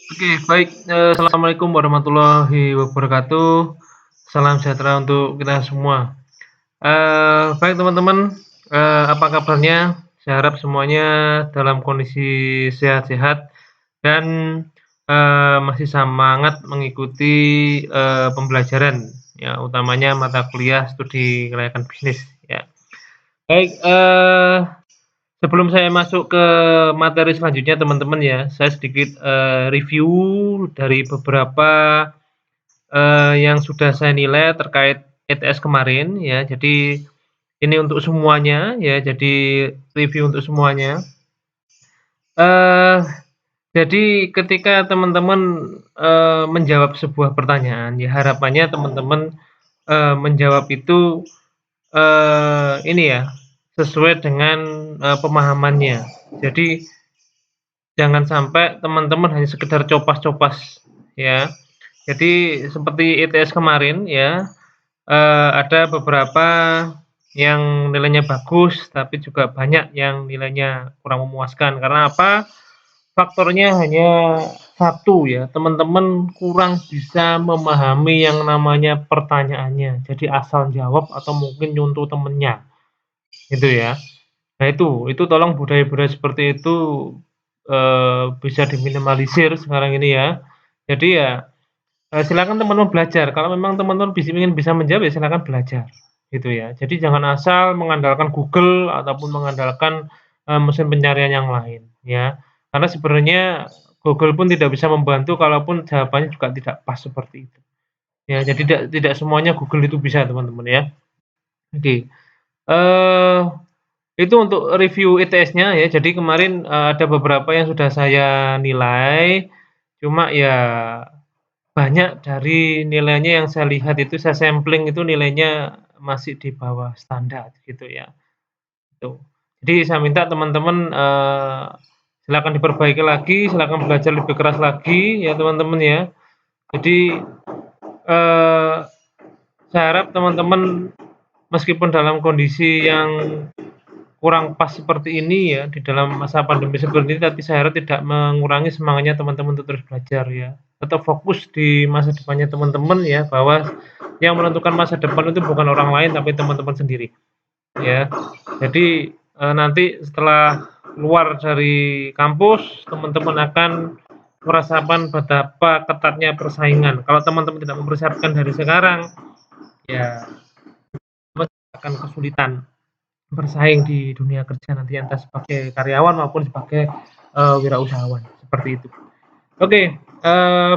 Oke, baik, assalamualaikum warahmatullahi wabarakatuh. Salam sejahtera untuk kita semua. Baik teman-teman, apa kabarnya? Saya harap semuanya dalam kondisi sehat-sehat dan, masih semangat mengikuti, pembelajaran, ya, utamanya mata kuliah studi kelayakan bisnis, ya. Baik, sebelum saya masuk ke materi selanjutnya teman-teman ya, saya sedikit, review dari beberapa, yang sudah saya nilai terkait ETS kemarin ya. Jadi ini untuk semuanya ya, jadi review untuk semuanya. Eee, jadi ketika teman-teman, menjawab sebuah pertanyaan ya harapannya teman-teman, menjawab itu, ini ya, sesuai dengan, pemahamannya. Jadi jangan sampai teman-teman hanya sekedar copas-copas, ya. Jadi seperti ITS kemarin ya, ada beberapa yang nilainya bagus, tapi juga banyak yang nilainya kurang memuaskan. Karena apa? Faktornya hanya satu ya, teman-teman kurang bisa memahami yang namanya pertanyaannya. Jadi asal jawab atau mungkin nyuntuh temennya, gitu ya. Nah itu tolong budaya-budaya seperti itu, bisa diminimalisir sekarang ini ya. Jadi ya, silakan teman-teman belajar, kalau memang teman-teman ingin bisa menjawab ya silakan belajar, gitu ya. Jadi jangan asal mengandalkan Google ataupun mengandalkan, mesin pencarian yang lain, ya. Karena sebenarnya Google pun tidak bisa membantu kalaupun jawabannya juga tidak pas seperti itu. Ya, jadi tidak semuanya Google itu bisa teman-teman ya. Oke, eee itu untuk review ITS-nya ya. Jadi kemarin, ada beberapa yang sudah saya nilai, cuma ya banyak dari nilainya yang saya lihat itu saya sampling itu nilainya masih di bawah standar gitu ya, gitu. Jadi saya minta teman-teman, silakan diperbaiki lagi, silakan belajar lebih keras lagi ya teman-teman ya. Jadi, eee, saya harap teman-teman meskipun dalam kondisi yang kurang pas seperti ini ya, di dalam masa pandemi seperti ini, tapi saya harap tidak mengurangi semangatnya teman-teman untuk terus belajar ya. Tetap fokus di masa depannya teman-teman ya, bahwa yang menentukan masa depan itu bukan orang lain, tapi teman-teman sendiri, ya. Jadi, nanti setelah keluar dari kampus, teman-teman akan merasakan betapa ketatnya persaingan. Kalau teman-teman tidak mempersiapkan dari sekarang, ya akan kesulitan bersaing di dunia kerja nanti entah sebagai karyawan maupun sebagai, wirausahawan, seperti itu. Oke,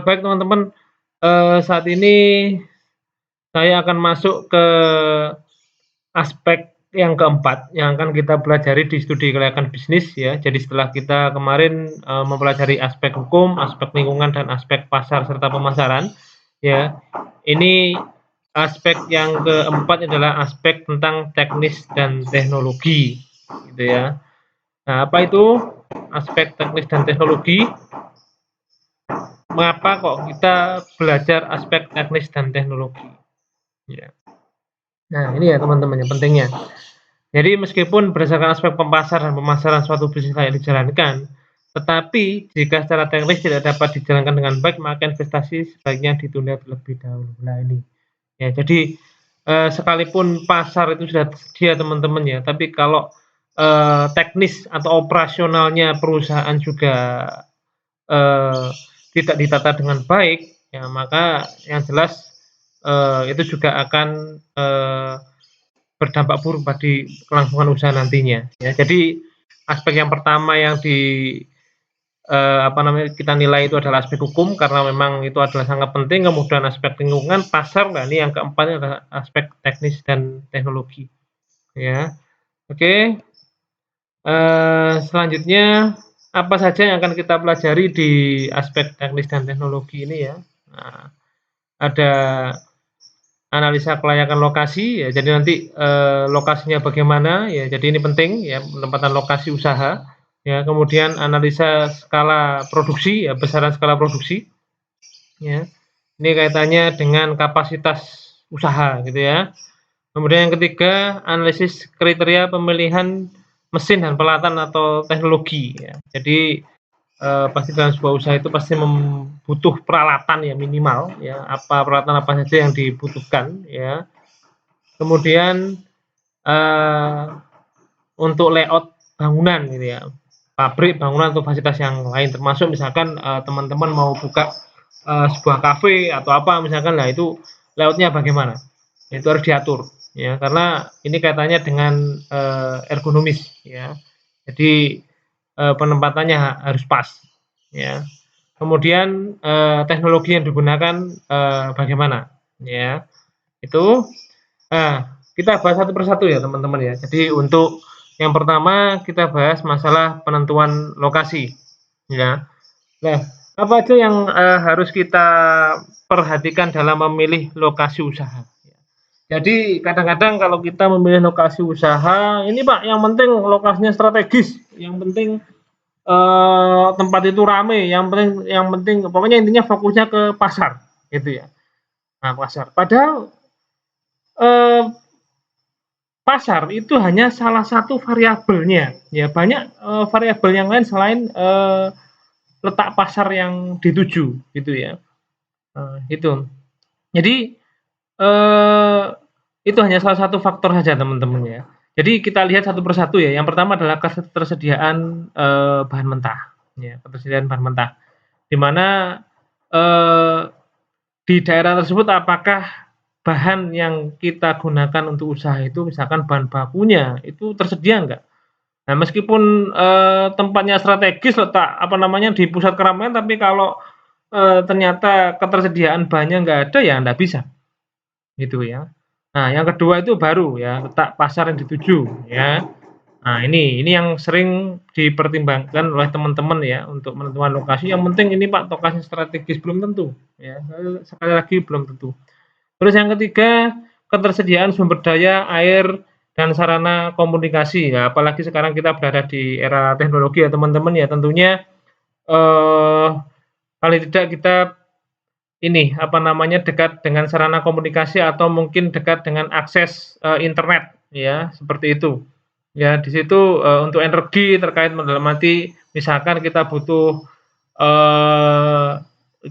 baik teman-teman, saat ini saya akan masuk ke aspek yang keempat yang akan kita pelajari di studi kelayakan bisnis ya. Jadi setelah kita kemarin, mempelajari aspek hukum, aspek lingkungan, dan aspek pasar serta pemasaran, ya. Ini aspek yang keempat adalah aspek tentang teknis dan teknologi, gitu ya. Nah, apa itu aspek teknis dan teknologi? Mengapa kok kita belajar aspek teknis dan teknologi? Ya. Nah, ini ya teman-teman yang pentingnya. Jadi meskipun berdasarkan aspek pemasaran dan pemasaran suatu bisnis layak dijalankan, tetapi jika secara teknis tidak dapat dijalankan dengan baik, maka investasi sebaiknya ditunda terlebih dahulu. Nah ini, ya jadi, sekalipun pasar itu sudah tersedia teman-teman ya, tapi kalau, teknis atau operasionalnya perusahaan juga, eee, tidak ditata dengan baik, ya maka yang jelas, itu juga akan, berdampak buruk bagi kelangsungan usaha nantinya ya. Jadi aspek yang pertama yang apa namanya, kita nilai itu adalah aspek hukum karena memang itu adalah sangat penting, kemudian aspek lingkungan, pasar, nah ini yang keempat adalah aspek teknis dan teknologi ya. Oke, selanjutnya apa saja yang akan kita pelajari di aspek teknis dan teknologi ini ya. Nah, ada analisa kelayakan lokasi ya, jadi nanti, lokasinya bagaimana ya, jadi ini penting ya, penempatan lokasi usaha, ya, kemudian analisa skala produksi ya, besaran skala produksi, ya. Ini kaitannya dengan kapasitas usaha gitu ya. Kemudian yang ketiga, analisis kriteria pemilihan mesin dan peralatan atau teknologi ya. Jadi, pasti dalam sebuah usaha itu pasti butuh peralatan ya minimal ya, peralatan apa saja yang dibutuhkan ya. Kemudian, eee, untuk layout bangunan gitu ya, pabrik, bangunan, atau fasilitas yang lain termasuk misalkan, teman-teman mau buka, sebuah kafe atau apa misalkan, nah itu layout-nya bagaimana, itu harus diatur ya, karena ini kaitannya dengan, ergonomis ya. Jadi, penempatannya harus pas ya. Kemudian, teknologi yang digunakan, bagaimana ya, itu. Nah, kita bahas satu persatu ya teman-teman ya. Jadi untuk yang pertama kita bahas masalah penentuan lokasi ya. Nah, apa aja yang, harus kita perhatikan dalam memilih lokasi usaha. Jadi kadang-kadang kalau kita memilih lokasi usaha, ini Pak yang penting lokasinya strategis, yang penting, tempat itu rame, yang penting pokoknya intinya fokusnya ke pasar, gitu ya. Nah pasar, padahal, eee pasar itu hanya salah satu variabelnya, ya banyak, variabel yang lain selain, letak pasar yang dituju gitu ya, itu. Jadi, eee, itu hanya salah satu faktor saja teman-teman ya. Jadi kita lihat satu persatu ya, yang pertama adalah ketersediaan, bahan mentah, ya ketersediaan bahan mentah. Di mana, eee, di daerah tersebut apakah bahan yang kita gunakan untuk usaha itu misalkan bahan bakunya itu tersedia enggak? Nah meskipun, tempatnya strategis letak apa namanya, di pusat keramaian tapi kalau, ternyata ketersediaan bahannya nggak ada ya nggak bisa, gitu ya. Nah yang kedua itu baru ya, letak pasar yang dituju ya. Nah ini yang sering dipertimbangkan oleh teman-teman ya untuk menentukan lokasi, yang penting ini Pak lokasi strategis, belum tentu ya, sekali lagi belum tentu. Terus yang ketiga, ketersediaan sumber daya, air, dan sarana komunikasi ya, apalagi sekarang kita berada di era teknologi ya teman-teman ya, tentunya, eee, paling tidak kita ini, apa namanya, dekat dengan sarana komunikasi atau mungkin dekat dengan akses, internet ya, seperti itu. Ya di situ, untuk energi terkait dalam arti misalkan kita butuh, eee,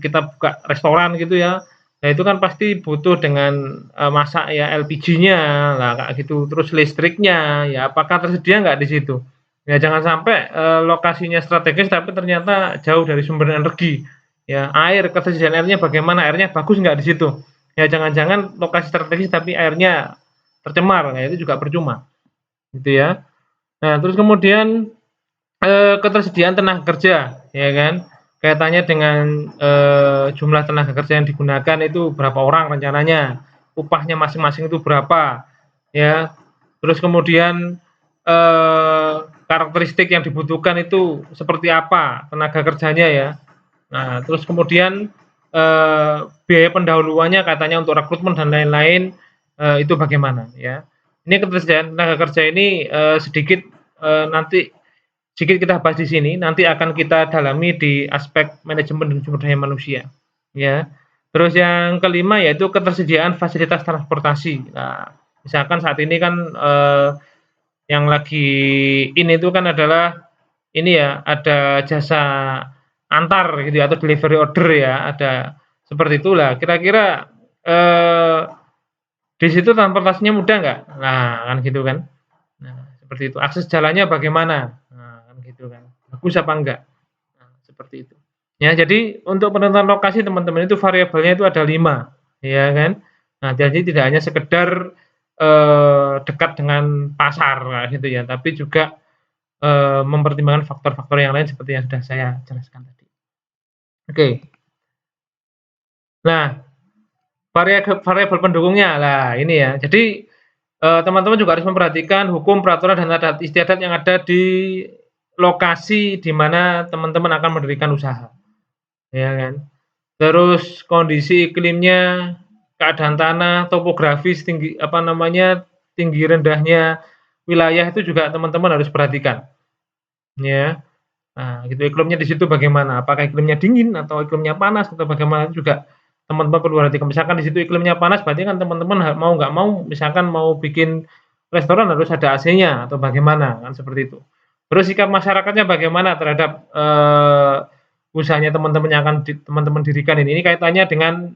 kita buka restoran gitu ya, nah itu kan pasti butuh dengan, masak ya LPG-nya, lah kayak gitu, terus listriknya, ya apakah tersedia nggak di situ. Ya jangan sampai, lokasinya strategis tapi ternyata jauh dari sumber energi, ya. Air, ketersediaan airnya bagaimana, airnya bagus nggak di situ. Ya jangan-jangan lokasi strategis tapi airnya tercemar, nah itu juga percuma, gitu ya. Nah terus kemudian, ketersediaan tenaga kerja, ya kan. Kaitannya dengan, jumlah tenaga kerja yang digunakan itu berapa orang rencananya, upahnya masing-masing itu berapa, ya. Terus kemudian, karakteristik yang dibutuhkan itu seperti apa tenaga kerjanya ya. Nah terus kemudian, biaya pendahuluannya katanya untuk rekrutmen dan lain-lain, itu bagaimana ya. Ini ketersediaan tenaga kerja ini, sedikit, nanti sedikit kita bahas di sini, nanti akan kita dalami di aspek manajemen dan sumber daya manusia, ya. Terus yang kelima yaitu ketersediaan fasilitas transportasi. Nah, misalkan saat ini kan, yang lagi itu kan adalah ini ya, ada jasa antar gitu ya atau delivery order ya, ada seperti itulah. Kira-kira, eee, di situ transportasinya mudah nggak? Nah, kan gitu kan. Nah, seperti itu. Akses jalannya bagaimana? Nah, kan gitu kan. Bagus apa enggak? Nah, seperti itu. Ya, jadi untuk penentuan lokasi teman-teman itu variabelnya itu ada 5, ya kan. Nah, jadi tidak hanya sekedar, dekat dengan pasar kayak gitu ya, tapi juga, mempertimbangkan faktor-faktor yang lain seperti yang sudah saya jelaskan tadi. Oke. Nah, variabel pendukungnya, lah ini ya. Jadi, teman-teman juga harus memperhatikan hukum, peraturan, dan adat istiadat yang ada di lokasi di mana teman-teman akan mendirikan usaha, ya kan. Terus kondisi iklimnya, keadaan tanah, topografis, tinggi apa namanya, tinggi rendahnya wilayah itu juga teman-teman harus perhatikan, ya. Nah, gitu iklimnya di situ bagaimana, apakah iklimnya dingin atau iklimnya panas atau bagaimana juga teman-teman perlu perhatikan. Misalkan di situ iklimnya panas berarti kan teman-teman mau nggak mau misalkan mau bikin restoran harus ada AC-nya atau bagaimana, kan seperti itu. Terus sikap masyarakatnya bagaimana terhadap, usahanya teman-teman yang akan teman-teman dirikan ini. Ini kaitannya dengan,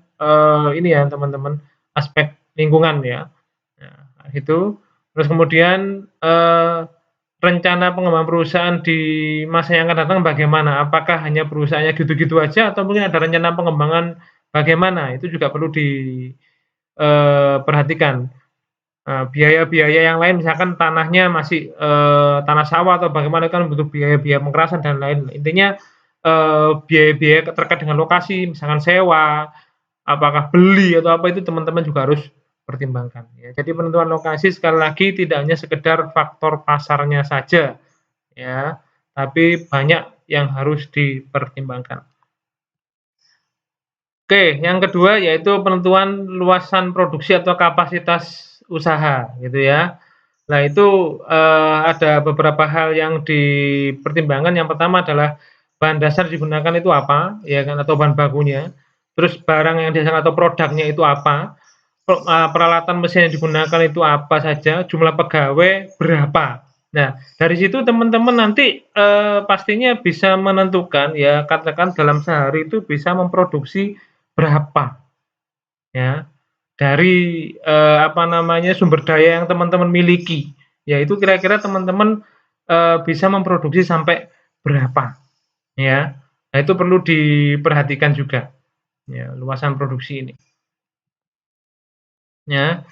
ini ya teman-teman, aspek lingkungan ya. Nah, itu. Terus kemudian, rencana pengembangan perusahaan di masa yang akan datang bagaimana? Apakah hanya perusahaannya gitu-gitu aja atau mungkin ada rencana pengembangan bagaimana? Itu juga perlu perhatikan. Biaya-biaya yang lain misalkan tanahnya masih, tanah sawah atau bagaimana kan butuh biaya-biaya pengerasan dan lain. Intinya, biaya-biaya terkait dengan lokasi, misalkan sewa, apakah beli atau apa itu teman-teman juga harus pertimbangkan ya. Jadi penentuan lokasi sekali lagi tidak hanya sekedar faktor pasarnya saja ya, tapi banyak yang harus dipertimbangkan. Oke, yang kedua yaitu penentuan luasan produksi atau kapasitas usaha gitu ya. Nah itu, ada beberapa hal yang dipertimbangkan, yang pertama adalah bahan dasar digunakan itu apa, ya kan, atau bahan bakunya, terus barang yang dihasilkan atau produknya itu apa, peralatan mesin yang digunakan itu apa saja, jumlah pegawai berapa. Nah, dari situ teman-teman nanti, pastinya bisa menentukan ya, katakan dalam sehari itu bisa memproduksi berapa, ya. Dari, apa namanya, sumber daya yang teman-teman miliki, yaitu kira-kira teman-teman, bisa memproduksi sampai berapa, ya. Nah, itu perlu diperhatikan juga, ya, luasan produksi ini, ya.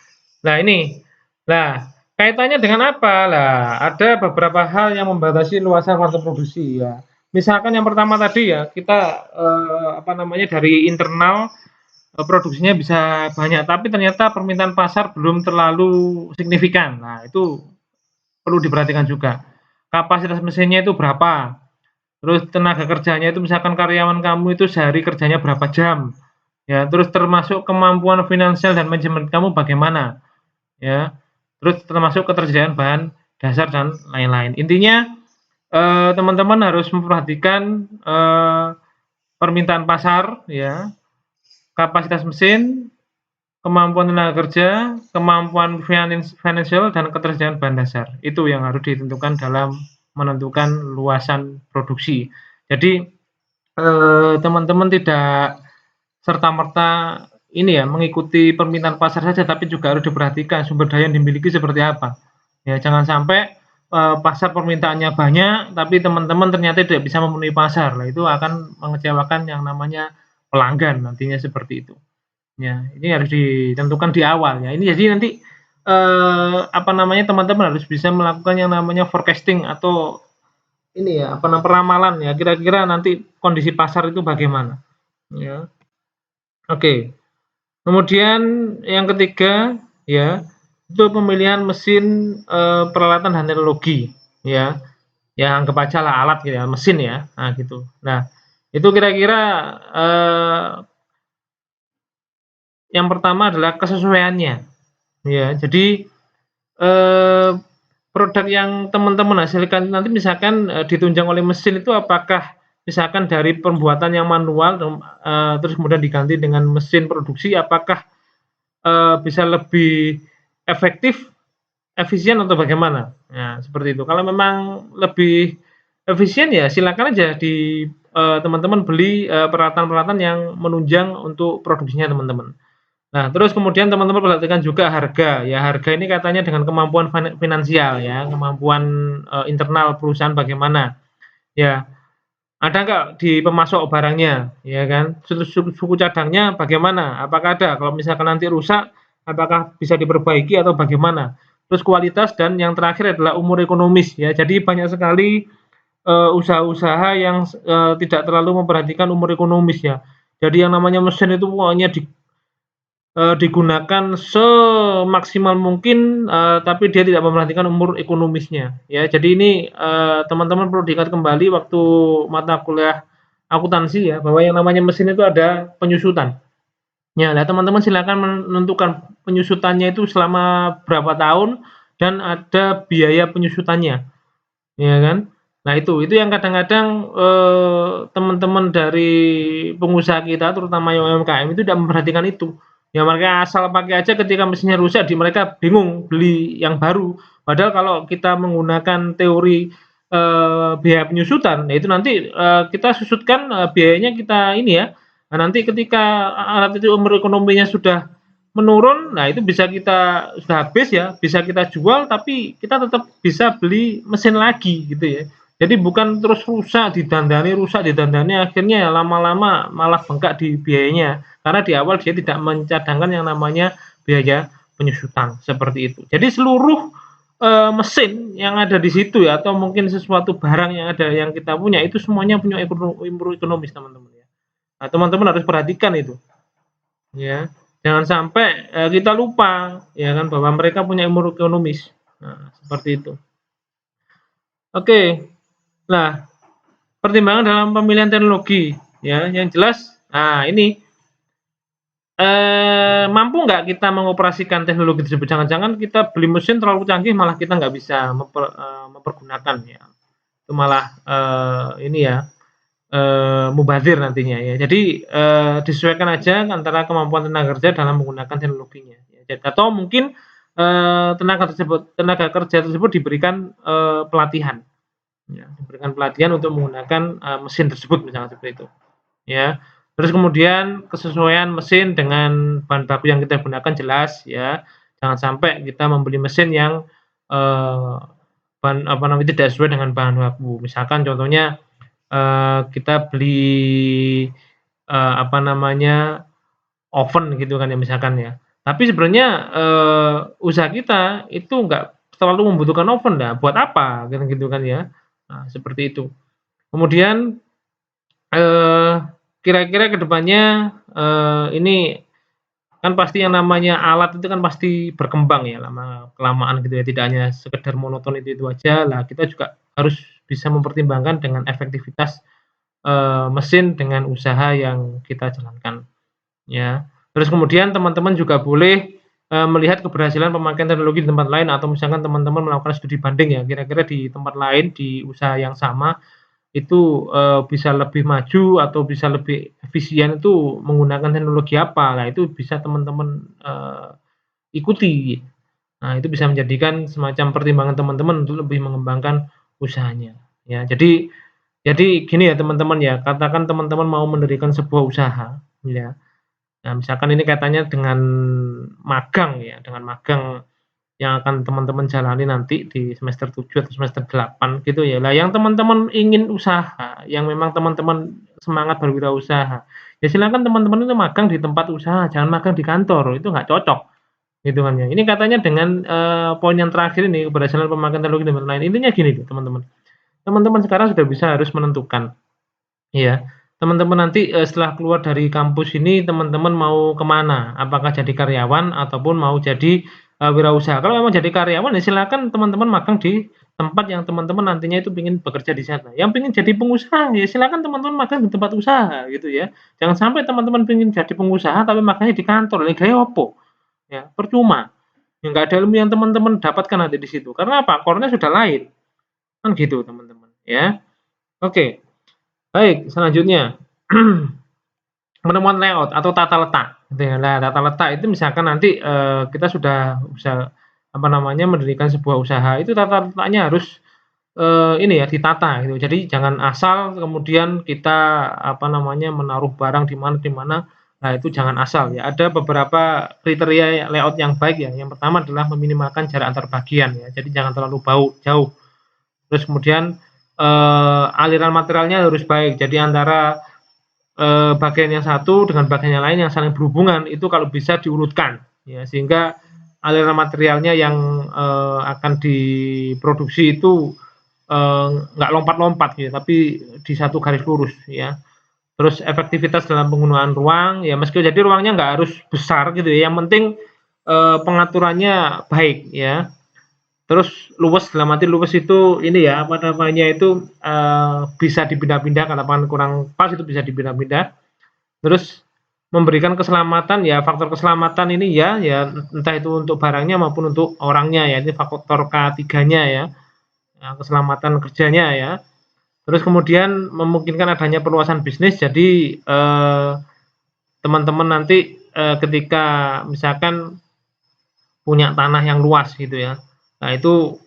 Nah ini, nah kaitannya dengan apa? Lah, ada beberapa hal yang membatasi luasan waktu produksi ya. Misalkan yang pertama tadi ya, kita, apa namanya, dari internal, produksinya bisa banyak, tapi ternyata permintaan pasar belum terlalu signifikan. Nah, itu perlu diperhatikan juga. Kapasitas mesinnya itu berapa, terus tenaga kerjanya itu misalkan karyawan kamu itu sehari kerjanya berapa jam, ya, terus termasuk kemampuan finansial dan manajemen kamu bagaimana, ya, terus termasuk ketersediaan bahan dasar dan lain-lain. Intinya, teman-teman harus memperhatikan, permintaan pasar, ya, kapasitas mesin, kemampuan tenaga kerja, kemampuan finansial, dan ketersediaan bahan dasar. Itu yang harus ditentukan dalam menentukan luasan produksi. Jadi, teman-teman tidak serta-merta ini ya, mengikuti permintaan pasar saja, tapi juga harus diperhatikan sumber daya yang dimiliki seperti apa. Ya, jangan sampai, pasar permintaannya banyak, tapi teman-teman ternyata tidak bisa memenuhi pasar. Nah, itu akan mengecewakan yang namanya pelanggan, nantinya seperti itu. Ya, ini harus ditentukan di awal ya. Ini jadi nanti, apa namanya, teman-teman harus bisa melakukan yang namanya forecasting atau ini ya, apa namanya, peramalan ya, kira-kira nanti kondisi pasar itu bagaimana, ya. Oke, kemudian yang ketiga ya, itu pemilihan mesin, peralatan dan teknologi ya. Ya anggap aja lah alat gitu ya, mesin ya, nah gitu. Nah, itu kira-kira, yang pertama adalah kesesuaiannya. Ya, jadi, eee, produk yang teman-teman hasilkan nanti misalkan, ditunjang oleh mesin itu apakah misalkan dari pembuatan yang manual terus kemudian diganti dengan mesin produksi apakah, bisa lebih efektif, efisien atau bagaimana? Nah, seperti itu. Kalau memang lebih efisien ya silakan aja teman-teman beli, peralatan-peralatan yang menunjang untuk produksinya teman-teman. Nah, terus kemudian teman-teman perhatikan juga harga, ya harga ini katanya dengan kemampuan finansial ya, kemampuan, internal perusahaan bagaimana. Ya, ada nggak di pemasok barangnya, ya kan. Suku cadangnya bagaimana, apakah ada, kalau misalkan nanti rusak, apakah bisa diperbaiki atau bagaimana. Terus kualitas dan yang terakhir adalah umur ekonomis ya, jadi banyak sekali, usaha-usaha yang tidak terlalu memperhatikan umur ekonomis ya. Jadi yang namanya mesin itu pokoknya digunakan semaksimal mungkin, tapi dia tidak memperhatikan umur ekonomisnya, ya. Jadi ini, teman-teman perlu diingat kembali waktu mata kuliah akuntansi ya, bahwa yang namanya mesin itu ada penyusutan. Ya, nah teman-teman silakan menentukan penyusutannya itu selama berapa tahun dan ada biaya penyusutannya, ya kan. Nah itu yang kadang-kadang, teman-teman dari pengusaha kita terutama yang UMKM itu tidak memperhatikan itu. Ya mereka asal pakai aja ketika mesinnya rusak mereka bingung beli yang baru. Padahal kalau kita menggunakan teori, biaya penyusutan, nah itu nanti, kita susutkan, biayanya kita ini ya, nah nanti ketika alat itu umur ekonominya sudah menurun, nah itu bisa kita sudah habis ya, bisa kita jual tapi kita tetap bisa beli mesin lagi gitu ya. Jadi bukan terus rusak didandani akhirnya ya lama-lama malah bengkak di biayanya, karena di awal dia tidak mencadangkan yang namanya biaya penyusutan, seperti itu. Jadi seluruh mesin yang ada di situ ya, atau mungkin sesuatu barang yang ada yang kita punya itu semuanya punya improve ekonomis teman-teman ya. Nah, teman-teman harus perhatikan itu, ya. Jangan sampai, kita lupa ya kan bahwa mereka punya improve ekonomis. Nah, seperti itu. Oke. Nah, pertimbangan dalam pemilihan teknologi ya, yang jelas nah ini, mampu nggak kita mengoperasikan teknologi tersebut? Jangan-jangan kita beli mesin terlalu canggih malah kita nggak bisa mempergunakan ya. Itu malah, ini ya, mubazir nantinya ya. Jadi, disesuaikan aja antara kemampuan tenaga kerja dalam menggunakan teknologinya ya. Atau mungkin, tenaga kerja tersebut diberikan, pelatihan ya, diberikan pelatihan untuk menggunakan, mesin tersebut misalnya seperti itu, ya. Terus kemudian kesesuaian mesin dengan bahan baku yang kita gunakan jelas ya, jangan sampai kita membeli mesin yang, eee, bahan apa namanya, tidak sesuai dengan bahan baku. Misalkan contohnya, kita beli, apa namanya, oven gitu kan ya misalkan ya. Tapi sebenarnya, usaha kita itu nggak terlalu membutuhkan oven, nah buat apa kan gitu kan ya. Nah seperti itu. Kemudian, eee, kira-kira ke depannya, ini kan pasti yang namanya alat itu kan pasti berkembang ya kelamaan gitu ya, tidak hanya sekedar monoton itu aja. Lah kita juga harus bisa mempertimbangkan dengan efektivitas, mesin dengan usaha yang kita jalankan, ya. Terus kemudian teman-teman juga boleh, melihat keberhasilan pemakaian teknologi di tempat lain atau misalkan teman-teman melakukan studi banding ya, kira-kira di tempat lain, di usaha yang sama itu, bisa lebih maju atau bisa lebih efisien itu menggunakan teknologi apa. Nah, itu bisa teman-teman, ikuti. Nah, itu bisa menjadikan semacam pertimbangan teman-teman untuk lebih mengembangkan usahanya, ya. Jadi gini ya teman-teman ya, katakan teman-teman mau mendirikan sebuah usaha, ya. Nah, misalkan ini kaitannya dengan magang ya, dengan magang yang akan teman-teman jalani nanti di semester 7 atau semester 8 gitu ya. Lah yang teman-teman ingin usaha, yang memang teman-teman semangat berwirausaha, ya silakan teman-teman itu magang di tempat usaha, jangan magang di kantor, itu nggak cocok gitu kan ya. Ini katanya dengan, poin yang terakhir ini, keberhasilan pemakaian teknologi dan lain-lain, intinya gini loh teman-teman, teman-teman sekarang sudah bisa harus menentukan, iya, teman-teman nanti, setelah keluar dari kampus ini teman-teman mau ke mana? Apakah jadi karyawan ataupun mau jadi, wirausaha. Kalau memang jadi karyawan ya silakan teman-teman magang di tempat yang teman-teman nantinya itu pengen bekerja di sana. Yang pengen jadi pengusaha ya silakan teman-teman magang di tempat usaha gitu ya. Jangan sampai teman-teman pengen jadi pengusaha tapi magangnya di kantor, lha gawe opo? Ya percuma, ya nggak ada ilmu yang teman-teman dapatkan nanti di situ. Karena apa? Core-nya sudah lain, kan gitu teman-teman, ya. Oke. Baik, selanjutnya menemukan layout atau tata letak gitu ya. Nah, tata letak itu misalkan nanti, kita sudah bisa, apa namanya, mendirikan sebuah usaha itu tata letaknya harus, ini ya ditata gitu. Jadi jangan asal kemudian kita, apa namanya, menaruh barang di mana, nah itu jangan asal ya. Ada beberapa kriteria layout yang baik ya. Yang pertama adalah meminimalkan jarak antar bagian ya. Jadi jangan terlalu jauh. Terus kemudian, aliran materialnya harus baik. Jadi antara bagian yang satu dengan bagian yang lain yang saling berhubungan itu kalau bisa diurutkan ya, sehingga aliran materialnya yang, akan diproduksi itu, nggak lompat-lompat gitu, tapi di satu garis lurus ya. Terus efektivitas dalam penggunaan ruang, ya meski jadi ruangnya nggak harus besar gitu ya, yang penting, pengaturannya baik ya. Terus luwes, dalam arti luwes itu ini ya, apa namanya itu, bisa dipindah-pindah kalau lapangan kurang pas itu bisa dipindah-pindah. Terus memberikan keselamatan, ya faktor keselamatan ini ya entah itu untuk barangnya maupun untuk orangnya ya, ini faktor K3-nya ya, keselamatan kerjanya ya. Terus kemudian memungkinkan adanya perluasan bisnis jadi, teman-teman nanti, ketika misalkan punya tanah yang luas gitu ya, nah itu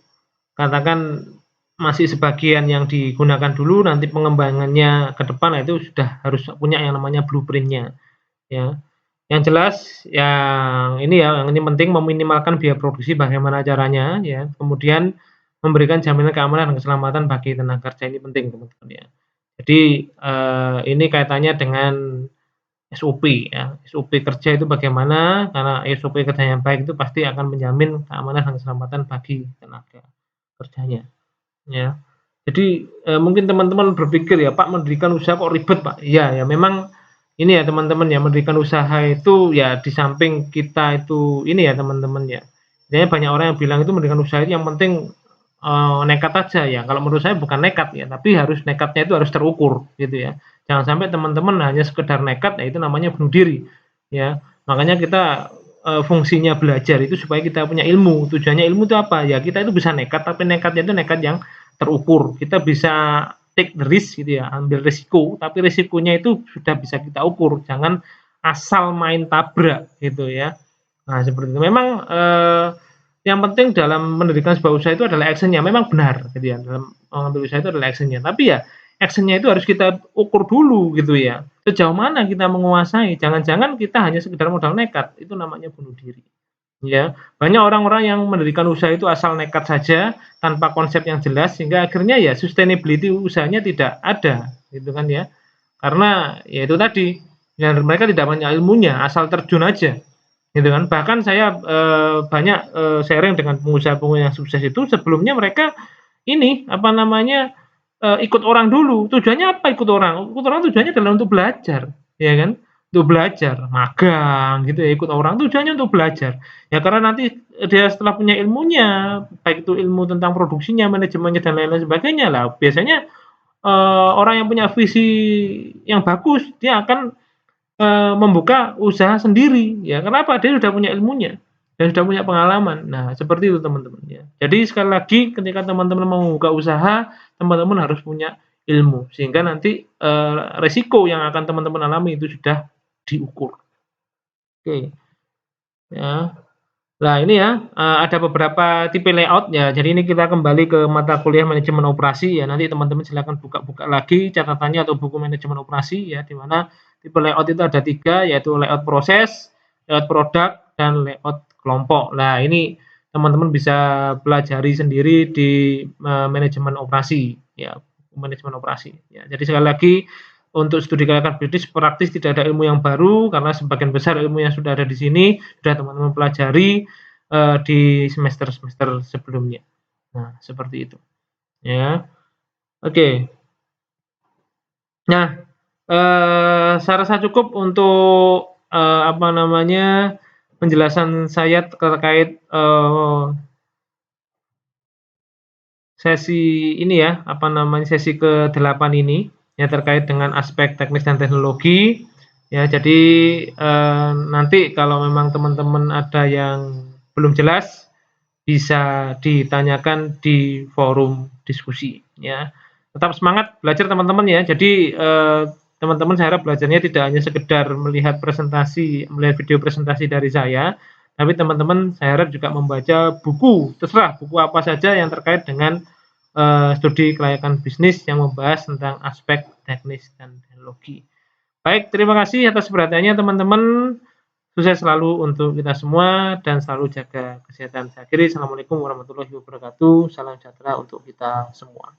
katakan masih sebagian yang digunakan dulu, nanti pengembangannya ke depan, nah itu sudah harus punya yang namanya blueprint-nya, ya. Yang jelas yang ini ya, yang ini penting meminimalkan biaya produksi bagaimana caranya ya, kemudian memberikan jaminan keamanan dan keselamatan bagi tenaga kerja ini penting teman-teman ya. Jadi, ini kaitannya dengan SOP ya, SOP kerja itu bagaimana, karena SOP kerja yang baik itu pasti akan menjamin keamanan dan keselamatan bagi tenaga kerjanya, ya. Jadi, mungkin teman-teman berpikir ya, "Pak, mendirikan usaha kok ribet, Pak?" Iya, ya memang ini ya teman-teman ya, mendirikan usaha itu ya di samping kita itu ini ya teman-teman ya, sebenarnya banyak orang yang bilang itu mendirikan usaha itu yang penting, nekat aja ya. Kalau menurut saya bukan nekat ya, tapi harus nekatnya itu harus terukur gitu ya. Jangan sampai teman-teman hanya sekedar nekat, ya itu namanya bunuh diri, ya. Makanya kita, fungsinya belajar itu supaya kita punya ilmu. Tujuannya ilmu itu apa? Ya kita itu bisa nekat, tapi nekatnya itu nekat yang terukur. Kita bisa take the risk gitu ya, ambil risiko, tapi risikonya itu sudah bisa kita ukur. Jangan asal main tabrak gitu ya. Nah, seperti itu. Memang, yang penting dalam mendirikan sebuah usaha itu adalah action-nya, memang benar gitu ya, dalam mengambil usaha itu adalah action-nya. Tapi ya action-nya itu harus kita ukur dulu gitu ya, sejauh mana kita menguasai, jangan-jangan kita hanya sekedar modal nekat, itu namanya bunuh diri, ya. Banyak orang-orang yang mendirikan usaha itu asal nekat saja, tanpa konsep yang jelas, sehingga akhirnya ya sustainability usahanya tidak ada, gitu kan ya. Karena ya itu tadi, ya mereka tidak punya ilmunya, asal terjun aja. Gitu kan. Bahkan saya, banyak, sharing dengan pengusaha-pengusaha yang sukses itu sebelumnya mereka ini, apa namanya, ikut orang dulu. Tujuannya apa ikut orang? Ikut orang tujuannya adalah untuk belajar, ya kan. Untuk belajar, magang gitu ya, ikut orang tujuannya untuk belajar. Ya karena nanti, dia setelah punya ilmunya, baik itu ilmu tentang produksinya, manajemennya, dan lain-lain sebagainya, lah biasanya, orang yang punya visi yang bagus, dia akan membuka usaha sendiri ya, kenapa? Dia sudah punya ilmunya dan sudah punya pengalaman. Nah, seperti itu teman-teman ya. Jadi sekali lagi ketika teman-teman mau membuka usaha, teman-teman harus punya ilmu sehingga nanti, resiko yang akan teman-teman alami itu sudah diukur. Oke, ya. Nah ini ya, ada beberapa tipe layout ya, jadi ini kita kembali ke mata kuliah manajemen operasi ya, nanti teman-teman silakan buka-buka lagi catatannya atau buku manajemen operasi ya, di mana tipe layout itu ada 3 yaitu layout proses, layout produk, dan layout kelompok. Nah ini teman-teman bisa pelajari sendiri di, manajemen operasi ya, manajemen operasi ya. Jadi sekali lagi untuk studi kelayakan bisnis praktis tidak ada ilmu yang baru karena sebagian besar ilmu yang sudah ada di sini sudah teman-teman pelajari, di semester-semester sebelumnya. Nah, seperti itu, ya. Oke. Nah, saya rasa cukup untuk, apa namanya, penjelasan saya terkait, sesi ini ya, apa namanya, sesi ke-8 ini, ya terkait dengan aspek teknis dan teknologi, ya. Jadi, nanti kalau memang teman-teman ada yang belum jelas, bisa ditanyakan di forum diskusi, ya. Tetap semangat belajar teman-teman ya. Jadi, teman-teman saya harap belajarnya tidak hanya sekedar melihat presentasi, melihat video presentasi dari saya, tapi teman-teman saya harap juga membaca buku, terserah buku apa saja yang terkait dengan, studi kelayakan bisnis yang membahas tentang aspek teknis dan teknologi. Baik, terima kasih atas perhatiannya teman-teman. Sukses selalu untuk kita semua dan selalu jaga kesehatan. Saya akhiri, assalamualaikum warahmatullahi wabarakatuh. Salam sejahtera untuk kita semua.